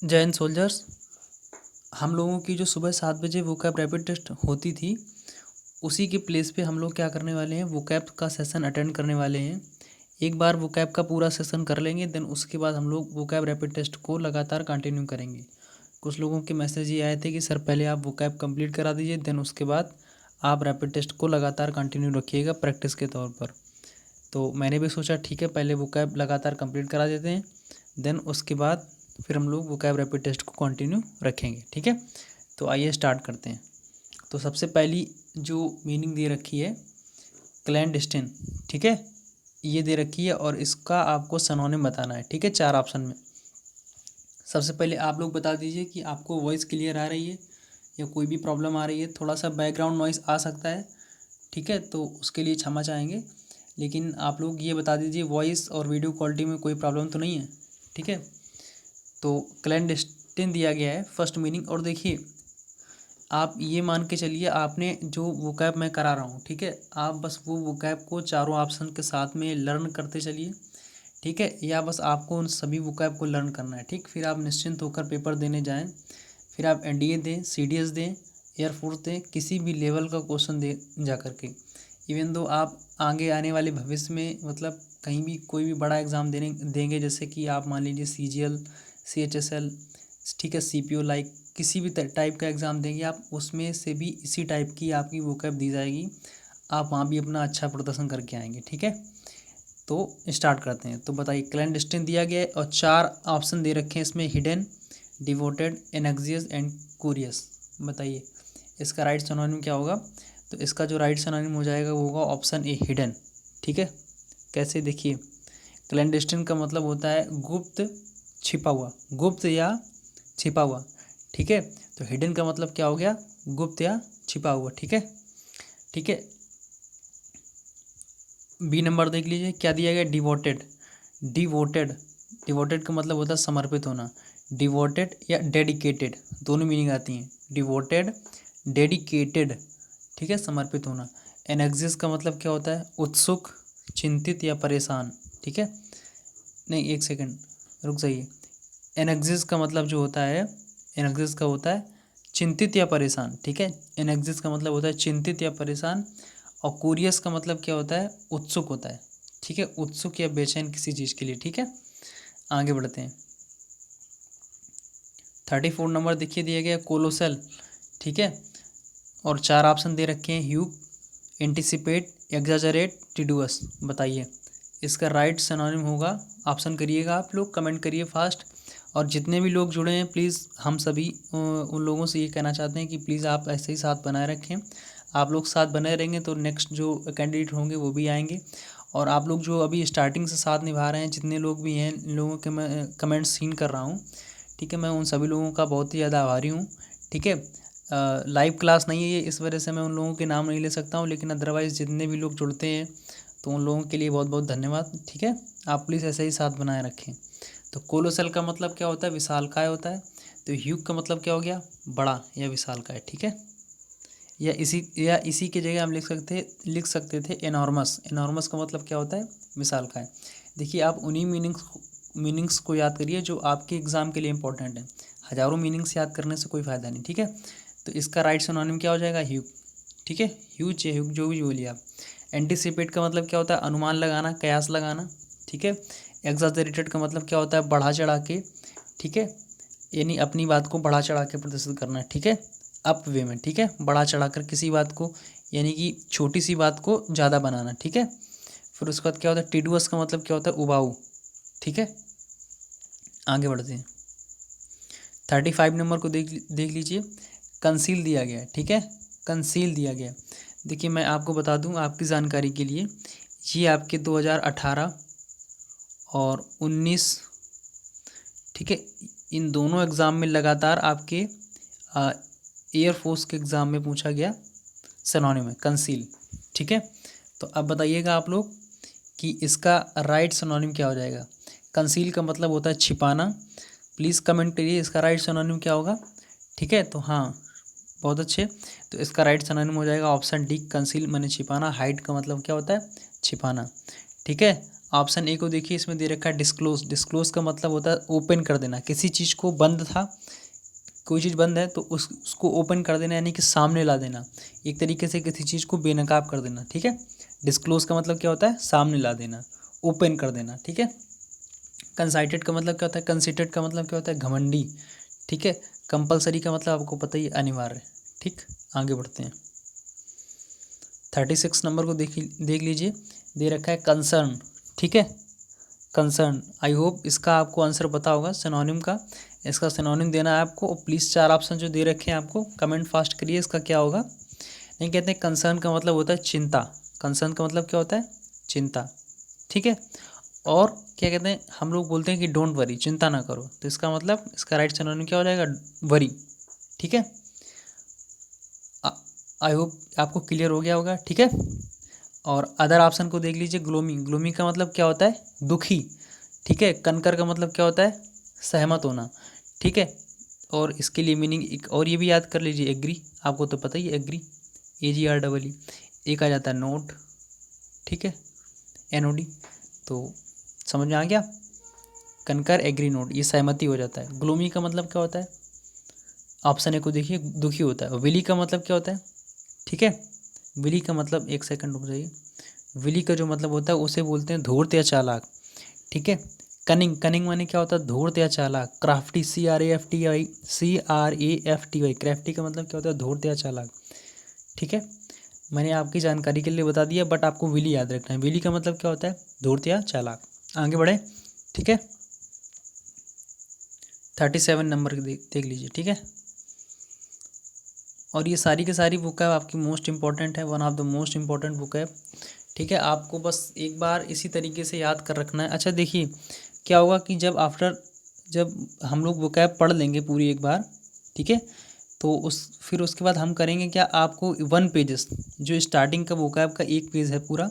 जय हिंद सोल्जर्स। हम लोगों की जो सुबह 7 बजे वोकैब रैपिड टेस्ट होती थी, उसी के प्लेस पे हम लोग क्या करने वाले हैं, वोकैब का सेशन अटेंड करने वाले हैं। एक बार वोकैब का पूरा सेशन कर लेंगे, देन उसके बाद हम लोग वोकैब रैपिड टेस्ट को लगातार कंटिन्यू करेंगे। कुछ लोगों के मैसेज ये आए थे कि सर पहले आप वोकैब कंप्लीट करा दीजिए, देन उसके बाद आप रैपिड टेस्ट को लगातार कंटिन्यू रखिएगा प्रैक्टिस के तौर पर। तो मैंने भी सोचा ठीक है, पहले वोकैब लगातार कंप्लीट करा देते हैं, देन उसके बाद फिर हम लोग वोकैब रैपिड टेस्ट को कंटिन्यू रखेंगे। ठीक है, तो आइए स्टार्ट करते हैं। तो सबसे पहली जो मीनिंग दे रखी है क्लैंडस्टिन, ठीक है, ये दे रखी है और इसका आपको सिनोनिम बताना है। ठीक है, 4 ऑप्शन में। सबसे पहले आप लोग बता दीजिए कि आपको वॉइस क्लियर आ रही है या कोई भी प्रॉब्लम आ रही है। थोड़ा सा बैकग्राउंड नॉइस आ सकता है, ठीक है, तो उसके लिए क्षमा चाहेंगे। लेकिन आप लोग ये बता दीजिए वॉइस और वीडियो क्वालिटी में कोई प्रॉब्लम तो नहीं है। ठीक है, तो क्लैंडस्टिन दिया गया है फर्स्ट मीनिंग। और देखिए, आप ये मान के चलिए आपने जो वोकैब मैं करा रहा हूँ, ठीक है, आप बस वो वोकैब को चारों ऑप्शन के साथ में लर्न करते चलिए। ठीक है, या बस आपको उन सभी वोकैब को लर्न करना है। ठीक, फिर आप निश्चिंत होकर पेपर देने जाएं। फिर आप एनडीए दें, सीडीएस दें, एयरफोर्स दें, किसी भी लेवल का क्वेश्चन दे जा करके। इवन दो आप आगे आने वाले भविष्य में मतलब कहीं भी कोई भी बड़ा एग्ज़ाम देंगे, जैसे कि आप मान लीजिए सीजीएल, सीएचएसएल, ठीक है, सीपीओ, लाइक किसी भी टाइप का एग्ज़ाम देंगे आप, उसमें से भी इसी टाइप की आपकी वोकैब दी जाएगी। आप वहाँ भी अपना अच्छा प्रदर्शन करके आएंगे। ठीक है, तो स्टार्ट करते हैं। तो बताइए, क्लैंडस्टिन दिया गया है और 4 ऑप्शन दे रखे हैं इसमें, हिडन, डिवोटेड, एनेक्सियस एंड क्यूरियस। बताइए इसका राइट सिनोनिम क्या होगा। तो इसका जो राइट सिनोनिम हो जाएगा वो होगा ऑप्शन ए, हिडन। ठीक है, कैसे देखिए, क्लैंडस्टिन का मतलब होता है गुप्त, छिपा हुआ, गुप्त या छिपा हुआ। ठीक है, तो हिडन का मतलब क्या हो गया, गुप्त या छिपा हुआ। ठीक है, ठीक है। बी नंबर देख लीजिए क्या दिया गया, डिवोटेड। डिवोटेड, डिवोटेड का मतलब होता है समर्पित होना। डिवोटेड या डेडिकेटेड, दोनों मीनिंग आती हैं। डिवोटेड, डेडिकेटेड, ठीक है, समर्पित होना। एनेक्सिस का मतलब क्या होता है, उत्सुक, चिंतित या परेशान। ठीक है, नहीं एक सेकंड रुक जाइए। एनेक्सिस का मतलब जो होता है, एनेक्सिस का होता है चिंतित या परेशान। ठीक है, एनेक्सिस का मतलब होता है चिंतित या परेशान। और क्यूरियस का मतलब क्या होता है, उत्सुक होता है। ठीक है, उत्सुक या बेचैन किसी चीज़ के लिए। ठीक है, आगे बढ़ते हैं। 34 नंबर देखिए दिया गया कोलोसल। ठीक है, और 4 ऑप्शन दे रखे हैं, ह्यूक, एंटिसिपेट, एग्जाजरेट, टिडुअस। बताइए इसका राइट सिनोनिम होगा। ऑप्शन करिएगा, आप लोग कमेंट करिए फास्ट। और जितने भी लोग जुड़े हैं प्लीज़, हम सभी उन लोगों से ये कहना चाहते हैं कि प्लीज़ आप ऐसे ही साथ बनाए रखें। आप लोग साथ बने रहेंगे तो नेक्स्ट जो कैंडिडेट होंगे वो भी आएंगे। और आप लोग जो अभी स्टार्टिंग से साथ निभा रहे हैं, जितने लोग भी हैं, इन लोगों के मैं कमेंट्स सीन कर रहा हूँ। ठीक है, मैं उन सभी लोगों का बहुत ही ज़्यादा आभारी हूँ। ठीक है, लाइव क्लास नहीं है ये, इस वजह से मैं उन लोगों के नाम नहीं ले सकता हूँ, लेकिन अदरवाइज़ जितने भी लोग जुड़ते हैं तो उन लोगों के लिए बहुत बहुत धन्यवाद। ठीक है, आप प्लीज़ ऐसे ही साथ बनाए रखें। तो कोलोसल का मतलब क्या होता है, विशालकाय होता है। तो ह्यूग का मतलब क्या हो गया, बड़ा या विशालकाय। ठीक है, या इसी की जगह हम लिख सकते थे एनॉर्मस। एनॉर्मस का मतलब क्या होता है, विशालकाय। देखिए आप उन्हीं मीनिंग्स को याद करिए जो आपके एग्ज़ाम के लिए इंपॉर्टेंट है। हज़ारों मीनिंग्स याद करने से कोई फ़ायदा नहीं। ठीक है, तो इसका राइट सिनोनिम क्या हो जाएगा, ह्यूग। ठीक है, ह्यूज या ह्यूग जो भी बोलिए आप। एंटिसिपेट का मतलब क्या होता है, अनुमान लगाना, कयास लगाना। ठीक है, एग्जाजरेटेड का मतलब क्या होता है, बढ़ा चढ़ा के। ठीक है, यानी अपनी बात को बढ़ा चढ़ा के प्रदर्शित करना है। ठीक है, अप वे में। ठीक है, बढ़ा चढ़ा कर किसी बात को, यानी कि छोटी सी बात को ज़्यादा बनाना। ठीक है, फिर उसके बाद क्या होता है, टिडुअस का मतलब क्या होता है, उबाऊ। ठीक है, आगे बढ़ते हैं। 35 नंबर को देख लीजिए, कंसील दिया गया है। ठीक है, कंसील दिया गया। देखिए मैं आपको बता दूं आपकी जानकारी के लिए, ये आपके 2018 और 19, ठीक है, इन दोनों एग्ज़ाम में लगातार आपके एयरफोर्स के एग्ज़ाम में पूछा गया सिनोनिम है कंसील। ठीक है, तो अब बताइएगा आप लोग कि इसका राइट सिनोनिम क्या हो जाएगा। कंसील का मतलब होता है छिपाना। प्लीज़ कमेंट करिए इसका राइट सिनोनिम क्या होगा। ठीक है, तो हाँ बहुत अच्छे। तो इसका राइट सिनोनिम हो जाएगा ऑप्शन डी, कंसील माने छिपाना। हाइड का मतलब क्या होता है, छिपाना। ठीक है, ऑप्शन ए को देखिए, इसमें दे रखा है डिस्क्लोज। डिस्क्लोज का मतलब होता है ओपन कर देना। किसी चीज़ को बंद था, कोई चीज़ बंद है तो उसको ओपन कर देना, यानी कि सामने ला देना, एक तरीके से किसी चीज़ को बेनकाब कर देना। ठीक है, डिस्क्लोज का मतलब क्या होता है, सामने ला देना, ओपन कर देना। ठीक है, कंसाइटेड का मतलब क्या होता है, कंसिटेड का मतलब क्या होता है, घमंडी। ठीक है, कंपलसरी का मतलब आपको पता ही है, अनिवार्य। ठीक, आगे बढ़ते हैं। 36 नंबर को देख लीजिए, दे रखा है कंसर्न। ठीक है, कंसर्न, आई होप इसका आपको आंसर पता होगा सिनोनिम का। इसका सिनोनिम देना है आपको, और प्लीज़ 4 ऑप्शन जो दे रखे हैं आपको कमेंट फास्ट करिए इसका क्या होगा। नहीं, कहते हैं कंसर्न का मतलब होता है चिंता। कंसर्न का मतलब क्या होता है, चिंता। ठीक है, और क्या कहते हैं, हम लोग बोलते हैं कि डोंट वरी, चिंता ना करो, तो इसका मतलब इसका राइट सिनोनिम क्या हो जाएगा, वरी। ठीक है, आई होप आपको क्लियर हो गया होगा। ठीक है, और अदर ऑप्शन को देख लीजिए, ग्लोमी। ग्लोमी का मतलब क्या होता है, दुखी। ठीक है, कनकर का मतलब क्या होता है, सहमत होना। ठीक है, और इसके लिए मीनिंग एक और ये भी याद कर लीजिए, एग्री, आपको तो पता ही है एग्री, AGREE। एक आ जाता है नोट। ठीक है, NOD। तो समझ में आ गया, कनकर एग्री नोट, ये सहमति हो जाता है। ग्लोमी का मतलब क्या होता है, ऑप्शन ए को देखिए, दुखी होता है। विली का मतलब क्या होता है, ठीक है, विली का मतलब, एक सेकंड रुक जाइए, विली का जो मतलब होता है उसे बोलते हैं धूर्त या चालाक। ठीक है, कनिंग, कनिंग माने क्या होता है, धूर्त या चालाक। क्राफ्टी, CRAFTY, क्राफ्टी का मतलब क्या होता है, धूर्त या चालाक। ठीक है, मैंने आपकी जानकारी के लिए बता दिया, बट आपको विली याद रखना है। विली का मतलब क्या होता है, धूर्त या चालाक। आगे बढ़े। ठीक है, 37 नंबर देख लीजिए। ठीक है, और ये सारी की सारी बुक है आपकी मोस्ट इंपॉर्टेंट है, one of the most important book है। ठीक है, आपको बस एक बार इसी तरीके से याद कर रखना है। अच्छा देखिए, क्या होगा कि जब हम लोग वोकैब पढ़ लेंगे पूरी एक बार, ठीक है, तो फिर उसके बाद हम करेंगे क्या, आपको 1 पेजेस, जो स्टार्टिंग का वोकैब का 1 पेज है पूरा,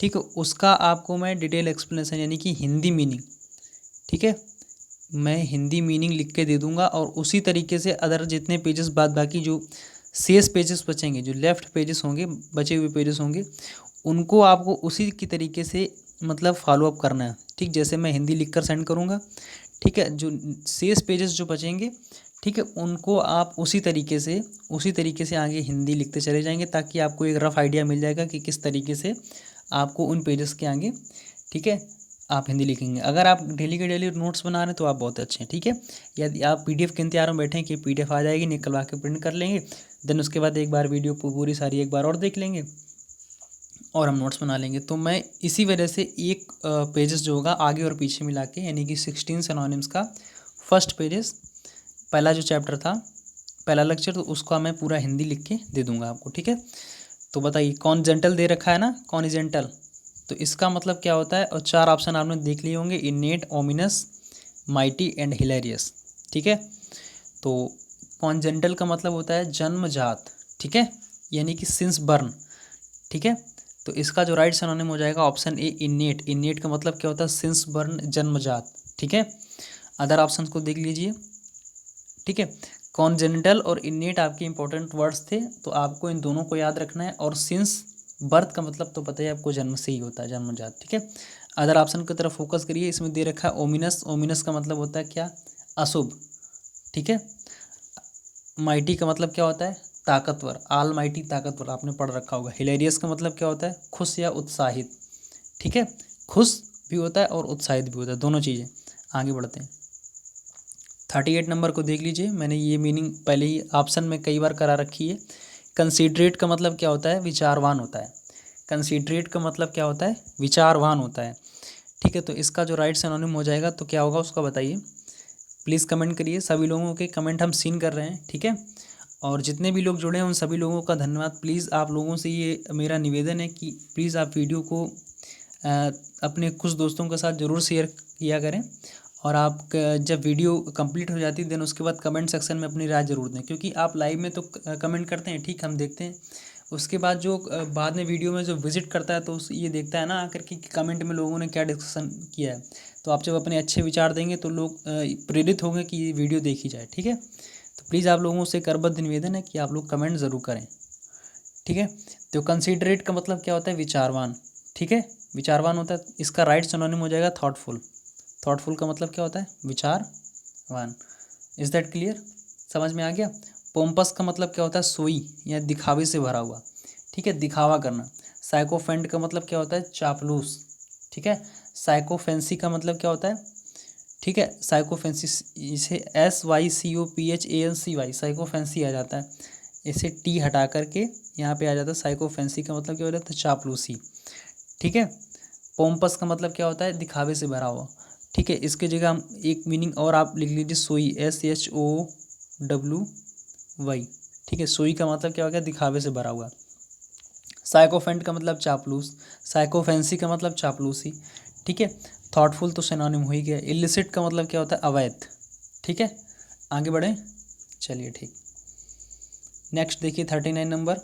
ठीक है, उसका आपको मैं डिटेल एक्सप्लेनेशन यानी कि हिंदी मीनिंग, ठीक है, मैं हिंदी मीनिंग लिख के दे दूंगा। और उसी तरीके से अदर जितने पेजेस बाद बाकी जो शेष पेजेस बचेंगे, जो लेफ्ट पेजेस होंगे, बचे हुए पेजेस होंगे, उनको आपको उसी की तरीके से मतलब फॉलो अप करना है। ठीक, जैसे मैं हिंदी लिख कर सेंड करूँगा, ठीक है, जो शेष पेजेस जो बचेंगे, ठीक है, उनको आप उसी तरीके से आगे हिंदी लिखते चले जाएंगे, ताकि आपको एक रफ़ आइडिया मिल जाएगा कि किस तरीके से आपको उन पेजेस के आगे, ठीक है, आप हिंदी लिखेंगे। अगर आप डेली के डेली नोट्स बना रहे हैं तो आप बहुत अच्छे हैं। ठीक है, यदि आप PDF के इंतजार में बैठे हैं कि PDF आ जाएगी, निकलवा के प्रिंट कर लेंगे, देन उसके बाद एक बार वीडियो पूरी सारी एक बार और देख लेंगे और हम नोट्स बना लेंगे। तो मैं इसी वजह से एक पेजेस जो होगा आगे और पीछे मिला के, यानी कि 16 सिनोनिम्स का फर्स्ट पेजेस, पहला जो चैप्टर था, पहला लेक्चर, तो उसका मैं पूरा हिंदी लिख के दे दूंगा आपको। ठीक है, तो बताइए, कॉन्जेंटल दे रखा है ना, कॉन्जेंटल, तो इसका मतलब क्या होता है, और 4 ऑप्शन आपने देख लिए होंगे, इनेट, ओमिनस, माइटी एंड हिलेरियस। ठीक है, तो कॉन्जेंटल का मतलब होता है जन्मजात। ठीक है, यानी कि सिंस बर्न। ठीक है, तो इसका जो राइट सिनोनिम हो जाएगा ऑप्शन ए, इनेट। इनेट का मतलब क्या होता है, सिंस बर्न, जन्मजात। ठीक है, अदर ऑप्शंस को देख लीजिए। ठीक है, कॉन्जेनिटल और इनेट आपके इंपॉर्टेंट वर्ड्स थे, तो आपको इन दोनों को याद रखना है। और सिंस बर्थ का मतलब तो पता है आपको, जन्म से ही होता है, जन्मजात। ठीक है, अदर ऑप्शन की तरफ फोकस करिए, इसमें दे रखा है ओमिनस। ओमिनस का मतलब होता है क्या, अशुभ। ठीक है, माइटी का मतलब क्या होता है, ताकतवर, आल माइटी, ताकतवर, आपने पढ़ रखा होगा। हिलेरियस का मतलब क्या होता है, खुश या उत्साहित। ठीक है, खुश भी होता है और उत्साहित भी होता है, दोनों चीज़ें। आगे बढ़ते हैं, 38 नंबर को देख लीजिए, मैंने ये मीनिंग पहले ही ऑप्शन में कई बार करा रखी है। कंसीडरेट का मतलब क्या होता है, विचारवान होता है। कंसीडरेट का मतलब क्या होता है, विचारवान होता है। ठीक है, तो इसका जो राइट सिनोनिम हो जाएगा तो क्या होगा उसका बताइए, प्लीज़ कमेंट करिए। सभी लोगों के कमेंट हम सीन कर रहे हैं। ठीक है, और जितने भी लोग जुड़े हैं उन सभी लोगों का धन्यवाद। प्लीज़ आप लोगों से ये मेरा निवेदन है कि प्लीज़ आप वीडियो को अपने कुछ दोस्तों के साथ ज़रूर शेयर किया करें। और आप जब वीडियो कंप्लीट हो जाती है देन उसके बाद कमेंट सेक्शन में अपनी राय ज़रूर दें, क्योंकि आप लाइव में तो कमेंट करते हैं, ठीक, हम देखते हैं। उसके बाद जो बाद में वीडियो में जो विजिट करता है तो ये देखता है ना आकर कि कमेंट में लोगों ने क्या डिस्कशन किया है। तो आप जब अपने अच्छे विचार देंगे तो लोग प्रेरित होंगे कि ये वीडियो देखी जाए। ठीक है, तो प्लीज़ आप लोगों से करबद्ध निवेदन है कि आप लोग कमेंट ज़रूर करें। ठीक है, तो कंसीडरेट का मतलब क्या होता है, विचारवान। ठीक है, विचारवान होता है, इसका राइट सिनोनिम हो जाएगा थॉटफुल। थॉटफुल का मतलब क्या होता है? विचारवान। Is that clear? समझ में आ गया? पोम्पस का मतलब क्या होता है? सोई या दिखावे से भरा हुआ, ठीक है, दिखावा करना। साइकोफेंट का मतलब क्या होता है? चापलूस, ठीक है। साइकोफेंसी का मतलब क्या होता है? ठीक है, साइकोफेंसी, इसे SYCOPHANCY साइकोफेंसी आ जाता है, इसे टी हटा करके यहाँ पे आ जाता है। साइकोफेंसी का मतलब क्या हो जाता है? चापलूसी, ठीक है। पोम्पस का मतलब क्या होता है? दिखावे से भरा हुआ, ठीक है। इसके जगह हम एक मीनिंग और आप लिख लीजिए, सोई, SHOWY, ठीक है। सोई का मतलब क्या हो गया? दिखावे से भरा हुआ। साइकोफेंट का मतलब चापलूस, साइकोफेंसी का मतलब चापलूसी, ठीक है। थॉटफुल तो सिनोनिम हो ही गया। इलिसिट का मतलब क्या होता है? अवैध, ठीक है। आगे बढ़ें, चलिए ठीक। नेक्स्ट देखिए 39 नंबर,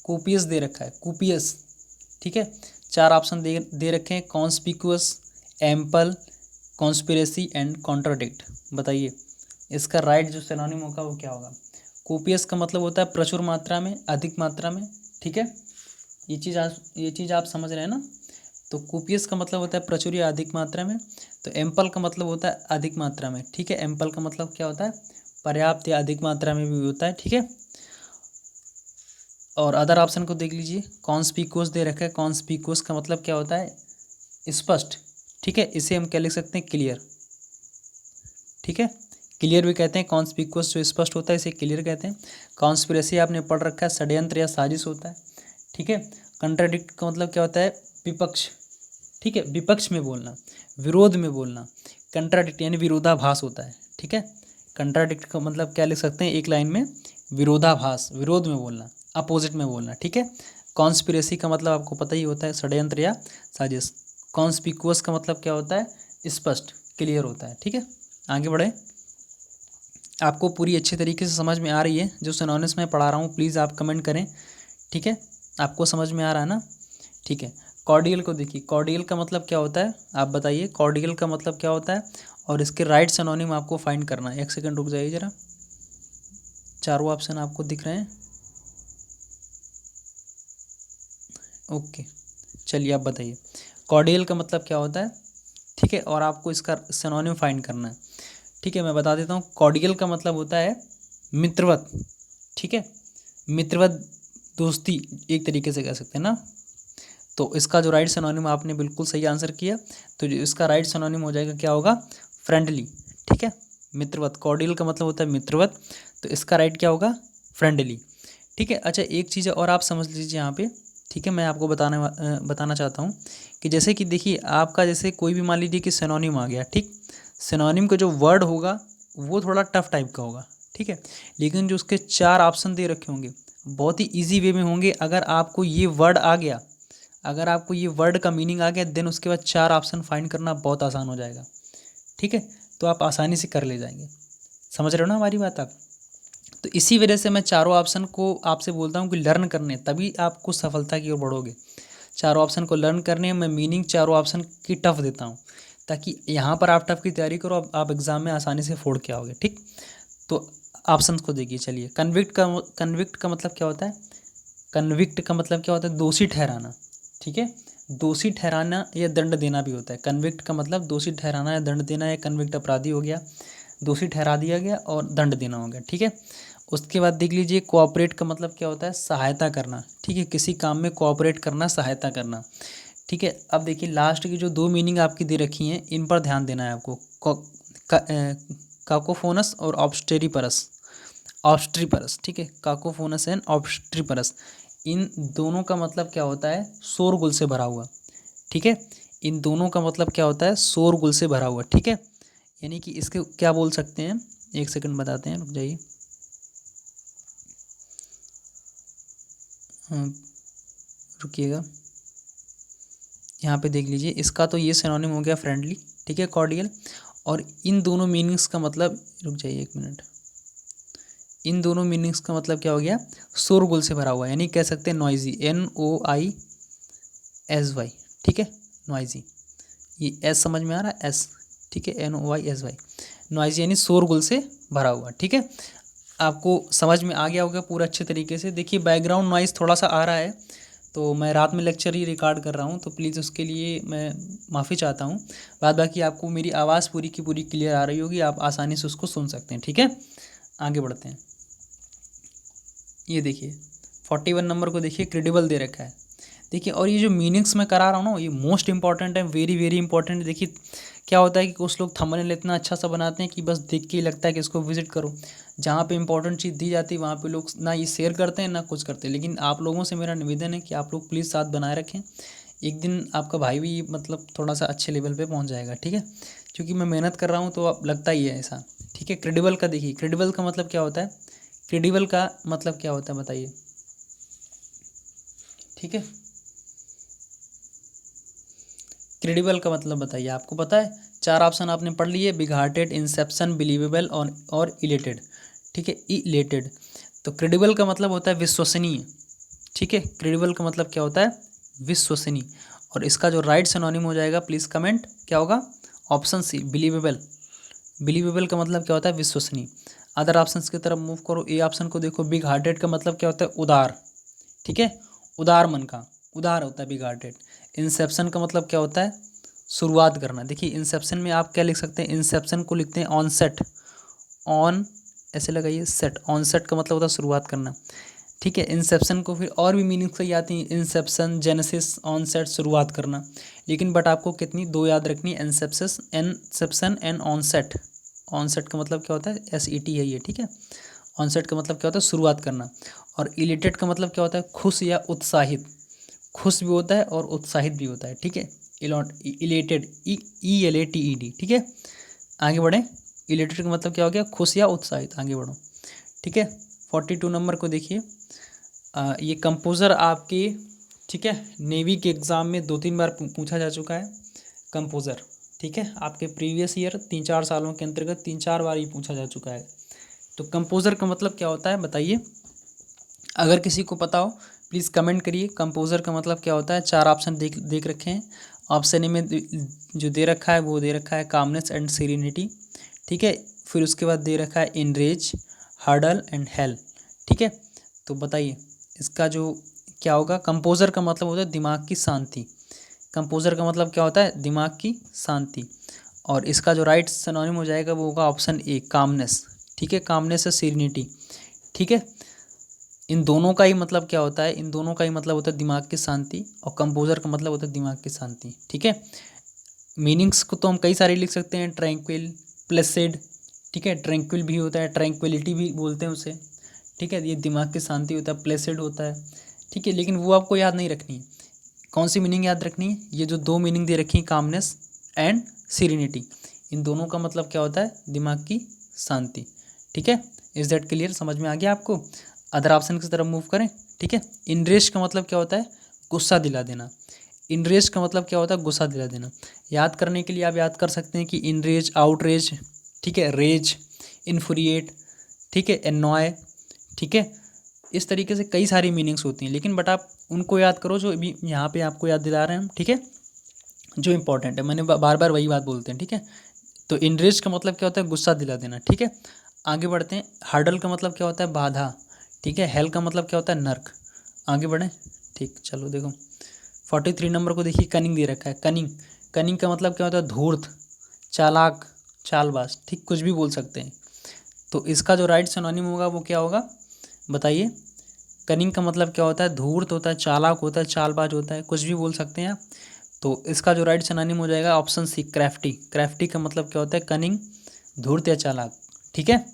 कोपियस दे रखा है, कोपियस, ठीक है। 4 ऑप्शन दे रखे हैं, conspicuous, ample, conspiracy and contradict. बताइए इसका राइट जो सिनोनिम होगा वो क्या होगा? कोपियस का मतलब होता है प्रचुर मात्रा में, अधिक मात्रा में, ठीक है। ये चीज़ आप समझ रहे हैं ना? तो कोपियस का मतलब होता है प्रचुर या अधिक मात्रा में। तो एम्पल का मतलब होता है अधिक मात्रा में, ठीक है। एम्पल का मतलब क्या होता है? पर्याप्त या अधिक मात्रा में भी होता है, ठीक है। और अदर ऑप्शन को देख लीजिए, कॉन्स्पिकुअस दे रखा है। कॉन्स्पिकुअस का मतलब क्या होता है? स्पष्ट, ठीक है। इसे हम क्या लिख सकते हैं? क्लियर, ठीक है। क्लियर भी कहते हैं, कॉन्स्पिकुअस जो स्पष्ट होता है इसे क्लियर कहते हैं। कॉन्स्पिरेसी आपने पढ़ रखा है, षड्यंत्र या साजिश होता है, ठीक है। कंट्राडिक्ट का मतलब क्या होता है? विपक्ष, ठीक है, विपक्ष में बोलना, विरोध में बोलना। कंट्राडिक्ट यानी विरोधाभास होता है, ठीक है। कंट्राडिक्ट का मतलब क्या लिख सकते हैं एक लाइन में? विरोधाभास, विरोध में बोलना, अपोजिट में बोलना, ठीक है। कॉन्स्पिरेसी का मतलब आपको पता ही होता है, षड्यंत्र या साजिश। कॉन्स्पिकुअस का मतलब क्या होता है? स्पष्ट, क्लियर होता है, ठीक है। आगे बढ़े, आपको पूरी अच्छे तरीके से समझ में आ रही है जो सिनोनिम्स मैं पढ़ा रहा हूँ? प्लीज़ आप कमेंट करें, ठीक है। आपको समझ में आ रहा है ना? ठीक है। कॉर्डियल को देखिए, कॉर्डियल का मतलब क्या होता है? आप बताइए कॉर्डियल का मतलब क्या होता है, और इसके राइट सिनोनिम आपको फाइंड करना है। एक सेकंड रुक जाइए ज़रा, चारों ऑप्शन आपको दिख रहे हैं? ओके, चलिए आप बताइए कॉर्डियल का मतलब क्या होता है, ठीक है। और आपको इसका सिनोनिम फाइंड करना है, ठीक है। मैं बता देता हूँ, कॉर्डियल का मतलब होता है मित्रवत, ठीक है। मित्रवत दोस्ती एक तरीके से कह सकते हैं ना। तो इसका जो राइट सिनोनिम, आपने बिल्कुल सही आंसर किया, तो जो इसका राइट सिनोनिम हो जाएगा क्या होगा? फ्रेंडली, ठीक है। मित्रवत, कॉर्डियल का मतलब होता है मित्रवत, तो इसका राइट क्या होगा? फ्रेंडली, ठीक है। अच्छा एक चीज़ और आप समझ लीजिए यहाँ पे, ठीक है। मैं आपको बताना चाहता हूँ कि जैसे कि देखिए आपका, जैसे कोई भी मान लीजिए कि सिनोनिम आ गया, ठीक। सिनोनिम का जो वर्ड होगा वो थोड़ा टफ टाइप का होगा, ठीक है। लेकिन जो उसके 4 ऑप्शन दे रखे होंगे बहुत ही ईजी वे में होंगे। अगर आपको ये वर्ड का मीनिंग आ गया, देन उसके बाद 4 ऑप्शन फाइंड करना बहुत आसान हो जाएगा, ठीक है। तो आप आसानी से कर ले जाएंगे। समझ रहे हो ना हमारी बात आप? तो इसी वजह से मैं चारों ऑप्शन को आपसे बोलता हूँ कि लर्न करने, तभी आप कुछ सफलता की ओर बढ़ोगे। चारों ऑप्शन को लर्न करने, मैं मीनिंग चारों ऑप्शन की टफ देता हूँ, ताकि यहाँ पर आप टफ की तैयारी करो, आप एग्ज़ाम में आसानी से फोड़ के आओगे, ठीक। तो ऑप्शन को देखिए, चलिए। कन्विक्ट का मतलब क्या होता है? कन्विक्ट का मतलब क्या होता है? दोषी ठहराना, ठीक है। दोषी ठहराना या दंड देना भी होता है। कन्विक्ट का मतलब दोषी ठहराना या दंड देना, या कन्विक्ट अपराधी हो गया, दोषी ठहरा दिया गया और दंड देना हो गया, ठीक है। उसके बाद देख लीजिए, कोऑपरेट का मतलब क्या होता है? सहायता करना, ठीक है। किसी काम में कोऑपरेट करना, सहायता करना, ठीक है। अब देखिए लास्ट की जो 2 मीनिंग आपकी दे रखी हैं, इन पर ध्यान देना है आपको। काकोफोनस और ऑब्स्ट्रीपरस, ठीक है। काकोफोनस एंड ऑब्स्ट्रीपरस, इन दोनों का मतलब क्या होता है? शोरगुल से भरा हुआ, ठीक है। इन दोनों का मतलब क्या होता है? शोरगुल से भरा हुआ, ठीक है। यानी कि इसके क्या बोल सकते हैं? एक सेकंड बताते हैं, रुक जाइए। रुकिएगा, यहाँ पे देख लीजिए, इसका तो ये सिनोनिम हो गया फ्रेंडली, ठीक है, कॉर्डियल। और इन दोनों मीनिंग्स का मतलब, रुक जाइए एक मिनट, इन दोनों मीनिंग्स का मतलब क्या हो गया? शोरगुल से भरा हुआ, यानी कह सकते हैं नॉइजी, NOISY, ठीक है, नॉइजी। ये एस समझ में आ रहा है? एस, ठीक है, NOISY, नॉइजी यानी शोरगुल से भरा हुआ, ठीक है। आपको समझ में आ गया होगा पूरा अच्छे तरीके से। देखिए बैकग्राउंड नॉइज़ थोड़ा सा आ रहा है, तो मैं रात में लेक्चर ही रिकॉर्ड कर रहा हूँ, तो प्लीज़ उसके लिए मैं माफ़ी चाहता हूँ। बाद बाकी आपको मेरी आवाज़ पूरी की पूरी क्लियर आ रही होगी, आप आसानी से उसको सुन सकते हैं। ठीक है, आगे बढ़ते हैं। ये देखिए 41 नंबर को देखिए, क्रेडिबल दे रखा है। देखिए, और ये जो मीनिंग्स मैं करा रहा हूँ ना, ये मोस्ट इंपॉर्टेंट है, वेरी वेरी इंपॉर्टेंट। देखिए क्या होता है कि कुछ लोग थंबनेल इतना अच्छा सा बनाते हैं कि बस देख के ही लगता है कि इसको विजिट करो। जहाँ पे इंपॉर्टेंट चीज़ दी जाती है वहाँ पे लोग ना ये शेयर करते हैं ना कुछ करते हैं। लेकिन आप लोगों से मेरा निवेदन है कि आप लोग प्लीज़ साथ बनाए रखें। एक दिन आपका भाई भी मतलब थोड़ा सा अच्छे लेवल पे पहुँच जाएगा। ठीक है, क्योंकि मैं मेहनत कर रहा हूँ तो अब लगता ही है ऐसा। ठीक है, क्रेडिबल का देखिए, क्रेडिबल का मतलब क्या होता है, क्रेडिबल का मतलब क्या होता है बताइए। ठीक है, क्रेडिबल का मतलब बताइए, आपको पता है। चार ऑप्शन आपने पढ़ लिए, बिग हार्टेड, इंसेप्शन, बिलीवेबल और इलेटेड। ठीक है, इलेटेड। तो क्रेडिबल का मतलब होता है विश्वसनीय। ठीक है, क्रेडिबल का मतलब क्या होता है, विश्वसनीय। और इसका जो राइट सिनोनिम हो जाएगा, प्लीज़ कमेंट, क्या होगा, ऑप्शन सी, बिलीवेबल। बिलीवेबल का मतलब क्या होता है, विश्वसनीय। अदर ऑप्शंस की तरफ मूव करो। ए ऑप्शन को देखो, बिग हार्टेड का मतलब क्या होता है, उदार। ठीक है, उदार मन का, उदार होता है बिग हार्टेड। इंसेप्शन का मतलब क्या होता है, शुरुआत करना। देखिए इंसेप्शन में आप क्या लिख सकते हैं, इंसेप्शन को लिखते हैं ऑनसेट, ऑन ऐसे लगाइए, सेट, ऑनसेट का मतलब होता है शुरुआत करना। ठीक है, इंसेप्शन को फिर और भी मीनिंग सही आती है, इंसेप्शन, जेनेसिस, ऑनसेट, शुरुआत करना। लेकिन बट आपको कितनी, दो याद रखनी है, इंसेप्शन एंड ऑनसेट। ऑनसेट का मतलब क्या होता है, SET है ये। ठीक है, ऑनसेट का मतलब क्या होता है, शुरुआत करना। और इलेटेड का मतलब क्या होता है, खुश या उत्साहित। खुश भी होता है और उत्साहित भी होता है। ठीक है, इलेटेड, ELATED। ठीक है, आगे बढ़ें। इलेटेड का मतलब क्या हो गया, खुश या उत्साहित। आगे बढ़ो। ठीक है, 42 नंबर को देखिए। ये कंपोज़र आपके, ठीक है, नेवी के एग्ज़ाम में 2-3 बार पूछा जा चुका है कंपोज़र। ठीक है, आपके प्रीवियस ईयर 3-4 सालों के अंतर्गत 3-4 बार ये पूछा जा चुका है। तो कंपोज़र का मतलब क्या होता है बताइए, अगर किसी को पता हो प्लीज़ कमेंट करिए। कंपोज़र का मतलब क्या होता है, चार ऑप्शन देख रखे हैं। ऑप्शन ए में जो दे रखा है वो दे रखा है कामनेस एंड सीरेनिटी। ठीक है, फिर उसके बाद दे रखा है इनरेज, हर्डल एंड हेल। ठीक है, तो बताइए इसका जो क्या होगा। कंपोज़र का मतलब होता है दिमाग की शांति। कंपोज़र का मतलब क्या होता है, दिमाग की शांति। और इसका जो राइट सिनोनिम हो जाएगा वो होगा ऑप्शन ए, कामनेस। ठीक है, कामनेस है सीरेनिटी। ठीक है, इन दोनों का ही मतलब क्या होता है, इन दोनों का ही मतलब होता है दिमाग की शांति, और कंपोज़र का मतलब होता है दिमाग की शांति। ठीक है, मीनिंग्स को तो हम कई सारे लिख सकते हैं, ट्रैंक्विल, प्लेसिड। ठीक है, ट्रैंक्विल भी होता है, ट्रैंक्विलिटी भी बोलते हैं उसे। ठीक है, ये दिमाग की शांति होता है, प्लेसिड होता है। ठीक है, लेकिन वो आपको याद नहीं रखनी है। कौन सी मीनिंग याद रखनी है, ये जो दो मीनिंग दे रखी है, कामनेस एंड सीरेनिटी, इन दोनों का मतलब क्या होता है, दिमाग की शांति। ठीक है, इज दैट क्लियर, समझ में आ गया आपको। अदर ऑप्शन की तरफ मूव करें। ठीक है, इनरेज का मतलब क्या होता है, गुस्सा दिला देना। इनरेज का मतलब क्या होता है, गुस्सा दिला देना। याद करने के लिए आप याद कर सकते हैं कि इनरेज, आउटरेज, ठीक है, रेज, इन्फ्uriएट, ठीक है, एनॉय। ठीक है, इस तरीके से कई सारी मीनिंग्स होती हैं, लेकिन बट आप उनको याद करो जो अभी यहाँ पे आपको याद दिला रहे हैं हम। ठीक है, जो इंपॉर्टेंट है, मैंने बार बार वही बात बोलते हैं। ठीक है, तो इनरेज का मतलब क्या होता है, गुस्सा दिला देना। ठीक है, आगे बढ़ते हैं। हर्डल का मतलब क्या होता है, बाधा। ठीक है, हेल का मतलब क्या होता है, नर्क। आगे बढ़ें। ठीक, चलो देखो 43 नंबर को देखिए, कनिंग दे रखा है। कनिंग, कनिंग का मतलब क्या होता है, धूर्त, चालाक, चालबाज। ठीक, कुछ भी बोल सकते हैं। तो इसका जो राइट सिनोनिम होगा वो क्या होगा बताइए। कनिंग का मतलब क्या होता है, धूर्त होता है, चालाक होता है, चालबाज होता है, कुछ भी बोल सकते हैं आप। तो इसका जो राइट सिनोनिम हो जाएगा ऑप्शन सी, क्राफ्टी। क्राफ्टी का मतलब क्या होता है, कनिंग, धूर्त या चालाक। ठीक है,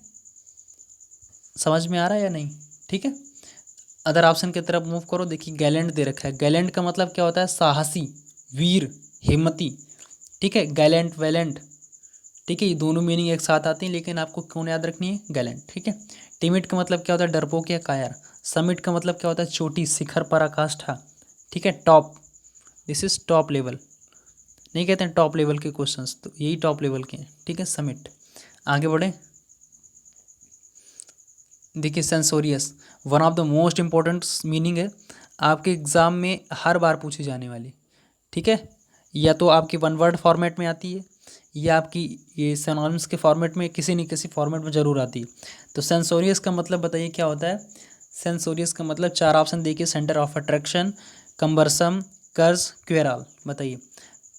समझ में आ रहा है या नहीं। ठीक है, अदर ऑप्शन की तरफ मूव करो। देखिए गैलेंट दे रखा है। गैलेंट का मतलब क्या होता है, साहसी, वीर, हिम्मती। ठीक है, गैलेंट, वैलेंट। ठीक है, ये दोनों मीनिंग एक साथ आती हैं, लेकिन आपको कौन याद रखनी है, गैलेंट। ठीक है, टिमिड का मतलब क्या होता है, डरपोक या कायर। समिट का मतलब क्या होता है, चोटी, शिखर, पराकाष्ठा। ठीक है, top, this is top level. नहीं कहते हैं टॉप लेवल के क्वेश्चंस, तो यही टॉप लेवल के हैं। ठीक है, समिट। आगे बढ़े। देखिए सेंसोरियस, one of the most important meaning है, आपके एग्ज़ाम में हर बार पूछी जाने वाली। ठीक है, या तो आपकी वन वर्ड फॉर्मेट में आती है, या आपकी ये सिनोनिम्स के फॉर्मेट में, किसी न किसी फॉर्मेट में ज़रूर आती है। तो सेंसोरियस का मतलब बताइए क्या होता है। सेंसोरियस का मतलब चार ऑप्शन देखिए, सेंटर ऑफ अट्रैक्शन, कम्बरसम, कर्ज, क्वेराल, बताइए।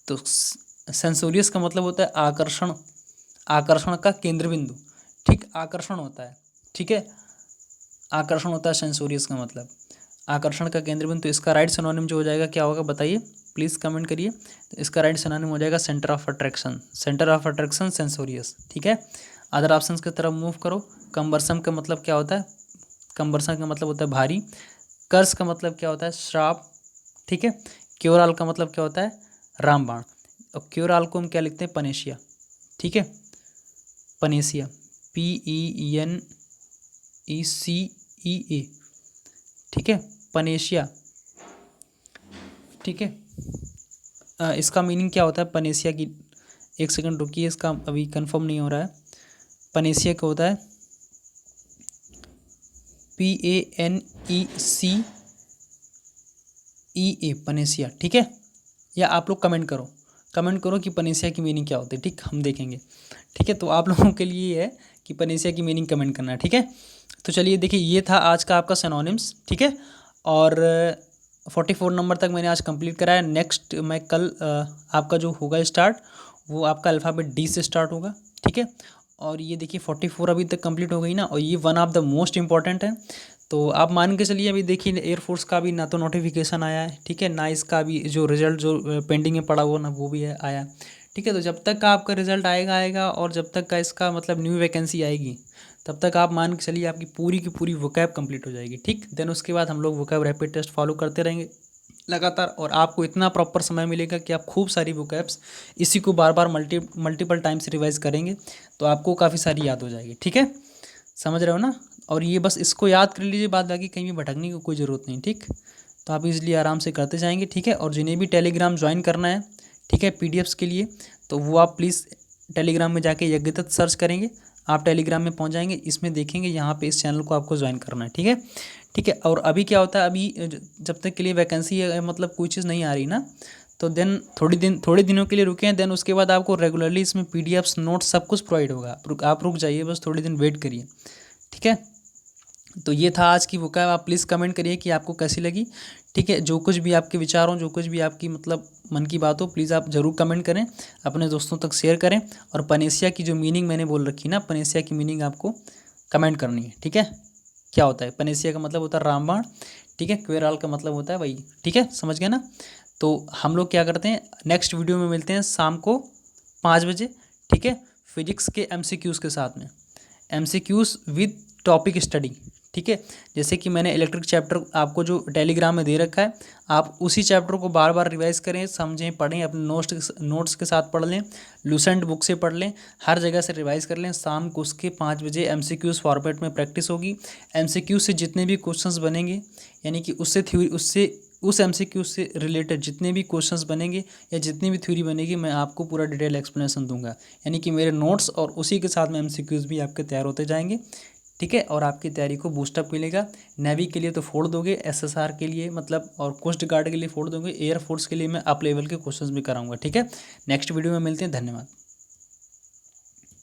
तो सेंसोरियस का मतलब होता है आकर्षण, आकर्षण का केंद्र बिंदु, ठीक, आकर्षण होता है, ठीक है, आकर्षण होता है सेंसोरियस का मतलब आकर्षण का केंद्र बिंदु। तो इसका राइट सिनोनिम जो हो जाएगा क्या होगा, बताइए, प्लीज़ कमेंट करिए। तो इसका राइट सिनोनिम हो जाएगा centre of attraction, centre of attraction सेंसोरियस, ठीक है। अदर ऑप्शंस की तरफ मूव करो। कम्बरसम का मतलब क्या होता है, कम्बरसम का मतलब होता है भारी। कर्ज का मतलब क्या होता है, श्राप, ठीक है। क्योराल का मतलब क्या होता है, रामबाण। और क्योराल को हम क्या लिखते हैं, पनेशिया, ठीक है, पनेशिया, PENECEA, ठीक है, पनेशिया, ठीक है। इसका मीनिंग क्या होता है पनेशिया की, एक सेकंड रुकिए, इसका अभी कंफर्म नहीं हो रहा है। पनेशिया क्या होता है, PANECEA, पनेशिया, ठीक है। या आप लोग कमेंट करो, कमेंट करो कि पनेशिया की मीनिंग क्या होती है, ठीक, हम देखेंगे, ठीक है। तो आप लोगों के लिए ये है कि पनेशिया की मीनिंग कमेंट करना है, ठीक है। तो चलिए देखिए, ये था आज का आपका सिनोनिम्स, ठीक है। और 44 नंबर तक मैंने आज कंप्लीट कराया। नेक्स्ट मैं कल आपका जो होगा स्टार्ट, वो आपका अल्फ़ाबेट डी से स्टार्ट होगा, ठीक है। और ये देखिए 44 अभी तक कंप्लीट हो गई ना, और ये one of the most important है। तो आप मान के चलिए, अभी देखिए एयरफोर्स का भी ना तो नोटिफिकेशन आया है, ठीक है, ना इसका भी जो रिजल्ट जो पेंडिंग में पड़ा हुआ ना वो भी है आया, ठीक है। तो जब तक का आपका रिजल्ट आएगा और जब तक का इसका मतलब न्यू वैकेंसी आएगी, तब तक आप मान के चलिए आपकी पूरी की पूरी वोकैब कंप्लीट हो जाएगी, ठीक। देन उसके बाद हम लोग वोकैब रैपिड टेस्ट फॉलो करते रहेंगे लगातार, और आपको इतना प्रॉपर समय मिलेगा कि आप खूब सारी वोकैब्स इसी को बार बार मल्टीपल टाइम्स रिवाइज करेंगे, तो आपको काफ़ी सारी याद हो जाएगी, ठीक है, समझ रहे हो ना। और ये बस इसको याद कर लीजिए, बाद बाकी कहीं भी भटकने की कोई ज़रूरत नहीं, ठीक। तो आप इसलिए आराम से करते जाएंगे, ठीक है। और जिन्हें भी टेलीग्राम ज्वाइन करना है, ठीक है, PDFs के लिए, तो वो आप प्लीज़ टेलीग्राम में जाके यज्ञदत्त सर्च करेंगे, आप टेलीग्राम में पहुंच जाएंगे, इसमें देखेंगे यहाँ पे इस चैनल को आपको ज्वाइन करना है, ठीक है, ठीक है। और अभी क्या होता है, अभी जब तक के लिए वैकेंसी मतलब कोई चीज़ नहीं आ रही ना, तो देन थोड़े दिनों के लिए रुके हैं, देन उसके बाद आपको रेगुलरली इसमें PDFs नोट्स सब कुछ प्रोवाइड होगा। आप रुक जाइए, बस थोड़े दिन वेट करिए, ठीक है। तो ये था आज की वोकैब, आप प्लीज़ कमेंट करिए कि आपको कैसी लगी, ठीक है। जो कुछ भी आपके विचार हों, जो कुछ भी आपकी मतलब मन की बात हो, प्लीज़ आप ज़रूर कमेंट करें, अपने दोस्तों तक शेयर करें। और पनेशिया की जो मीनिंग मैंने बोल रखी ना, पनेशिया की मीनिंग आपको कमेंट करनी है, ठीक है। क्या होता है पनेशिया का मतलब होता है रामबाण, ठीक है। क्वेराल का मतलब होता है वही, ठीक है, समझ गए ना। तो हम लोग क्या करते हैं, नेक्स्ट वीडियो में मिलते हैं शाम को 5 बजे, ठीक है, फिजिक्स के MCQs के साथ में, MCQs विद टॉपिक स्टडी, ठीक है। जैसे कि मैंने इलेक्ट्रिक चैप्टर आपको जो टेलीग्राम में दे रखा है, आप उसी चैप्टर को बार बार रिवाइज करें, समझें, पढ़ें, अपने नोट्स के साथ पढ़ लें, लूसेंट बुक से पढ़ लें, हर जगह से रिवाइज कर लें। शाम को उसके 5 बजे MCQs फॉर्मेट में प्रैक्टिस होगी। MCQ से जितने भी क्वेश्चंस बनेंगे, यानी कि उस MCQ से रिलेटेड जितने भी क्वेश्चंस बनेंगे या जितनी भी थ्योरी बनेगी, मैं आपको पूरा डिटेल एक्सप्लेनेशन दूंगा, यानी कि मेरे नोट्स और उसी के साथ में MCQs भी आपके तैयार होते जाएंगे, ठीक है। और आपकी तैयारी को बूस्टअप मिलेगा। नेवी के लिए तो फोड़ दोगे, SSR के लिए मतलब, और कोस्ट गार्ड के लिए फोड़ दोगे, एयरफोर्स के लिए मैं अप लेवल के क्वेश्चंस भी कराऊंगा, ठीक है। नेक्स्ट वीडियो में मिलते हैं, धन्यवाद।